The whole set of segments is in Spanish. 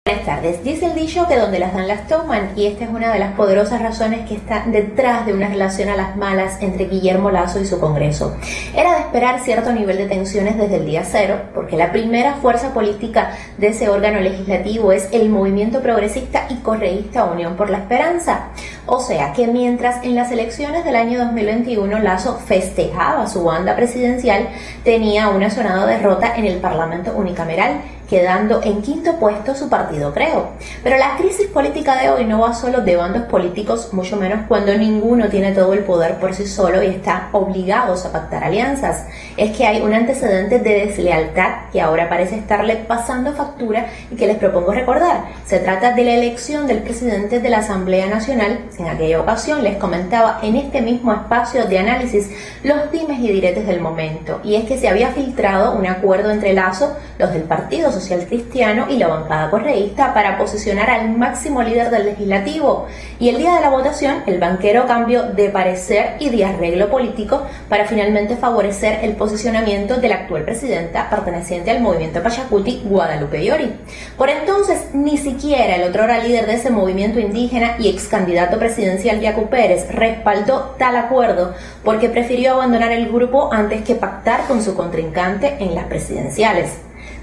Buenas tardes. Dice el dicho que donde las dan las toman, y esta es una de las poderosas razones que está detrás de una relación a las malas entre Guillermo Lasso y su Congreso. Era de esperar cierto nivel de tensiones desde el día cero, porque la primera fuerza política de ese órgano legislativo es el movimiento progresista y correísta Unión por la Esperanza. O sea que mientras en las elecciones del año 2021 Lasso festejaba su banda presidencial, tenía una sonada derrota en el Parlamento unicameral, quedando en quinto puesto su partido Creo. Pero la crisis política de hoy no va solo de bandos políticos, mucho menos cuando ninguno tiene todo el poder por sí solo y está obligados a pactar alianzas. Es que hay un antecedente de deslealtad que ahora parece estarle pasando factura y que les propongo recordar. Se trata de la elección del presidente de la Asamblea Nacional. En aquella ocasión les comentaba en este mismo espacio de análisis los dimes y diretes del momento, y es que se había filtrado un acuerdo entre Lasso, los del Partido Social Cristiano y la bancada correísta para posicionar al máximo líder del legislativo, y el día de la votación el banquero cambió de parecer y de arreglo político para finalmente favorecer el posicionamiento de la actual presidenta perteneciente al movimiento Pachacuti, Guadalupe Llori. Por entonces ni siquiera el otrora líder de ese movimiento indígena y ex candidato presidencial Yacu Pérez respaldó tal acuerdo, porque prefirió abandonar el grupo antes que pactar con su contrincante en las presidenciales.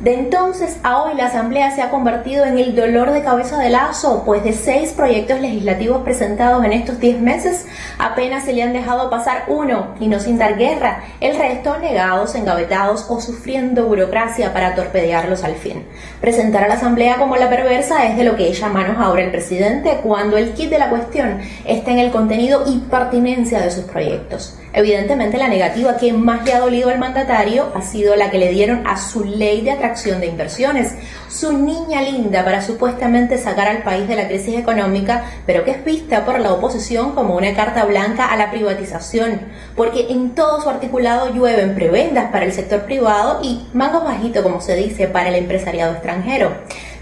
De entonces a hoy la Asamblea se ha convertido en el dolor de cabeza de Lasso, pues de 6 proyectos legislativos presentados en estos 10 meses, apenas se le han dejado pasar uno, y no sin dar guerra, el resto negados, engavetados o sufriendo burocracia para torpedearlos al fin. Presentar a la Asamblea como la perversa es de lo que echa manos ahora el presidente, cuando el quid de la cuestión está en el contenido y pertinencia de sus proyectos. Evidentemente la negativa que más le ha dolido al mandatario ha sido la que le dieron a su ley de atracción de inversiones, su niña linda para supuestamente sacar al país de la crisis económica, pero que es vista por la oposición como una carta blanca a la privatización, porque en todo su articulado llueven prebendas para el sector privado y mangos bajitos, como se dice, para el empresariado extranjero.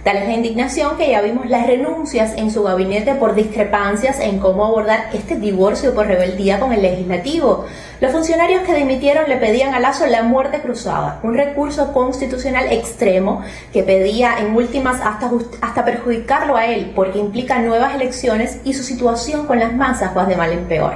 Tal es la indignación que ya vimos las renuncias en su gabinete por discrepancias en cómo abordar este divorcio por rebeldía con el legislativo. Los funcionarios que dimitieron le pedían a Lasso la muerte cruzada, un recurso constitucional extremo que pedía en últimas hasta perjudicarlo a él, porque implica nuevas elecciones y su situación con las masas va de mal en peor.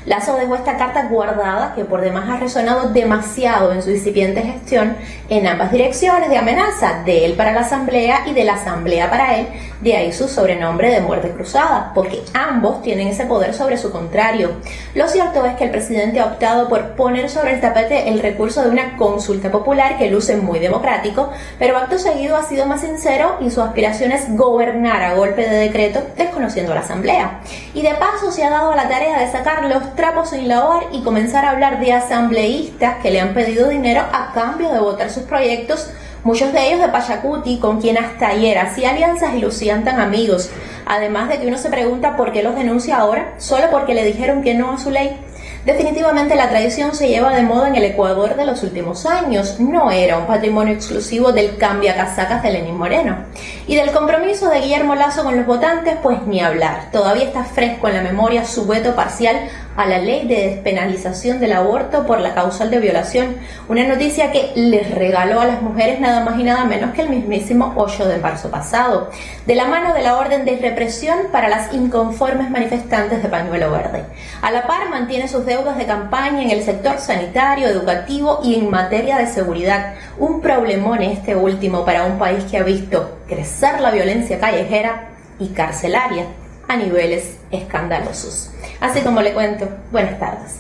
Lasso dejó esta carta guardada, que por demás ha resonado demasiado en su incipiente gestión, en ambas direcciones de amenaza, de él para la Asamblea y de la Asamblea para él, de ahí su sobrenombre de muerte cruzada, porque ambos tienen ese poder sobre su contrario. Lo cierto es que el presidente ha optado por poner sobre el tapete el recurso de una consulta popular que luce muy democrático, pero acto seguido ha sido más sincero y su aspiración es gobernar a golpe de decreto, desconociendo a la Asamblea. Y de paso se ha dado a la tarea de sacar los trapos sin lavar y comenzar a hablar de asambleístas que le han pedido dinero a cambio de votar sus proyectos, muchos de ellos de Pachacuti, con quien hasta ayer hacía alianzas y lucían tan amigos. Además de que uno se pregunta por qué los denuncia ahora, solo porque le dijeron que no a su ley. Definitivamente la tradición se lleva de moda en el Ecuador de los últimos años, no era un patrimonio exclusivo del cambiacasacas de Lenín Moreno. Y del compromiso de Guillermo Lasso con los votantes, pues ni hablar. Todavía está fresco en la memoria su veto parcial a la ley de despenalización del aborto por la causal de violación, una noticia que les regaló a las mujeres nada más y nada menos que el mismísimo 8 de marzo pasado, de la mano de la orden de represión para las inconformes manifestantes de pañuelo verde. A la par mantiene sus deudas de campaña en el sector sanitario, educativo y en materia de seguridad, un problemón este último para un país que ha visto crecer la violencia callejera y carcelaria a niveles escandalosos. Así como le cuento, buenas tardes.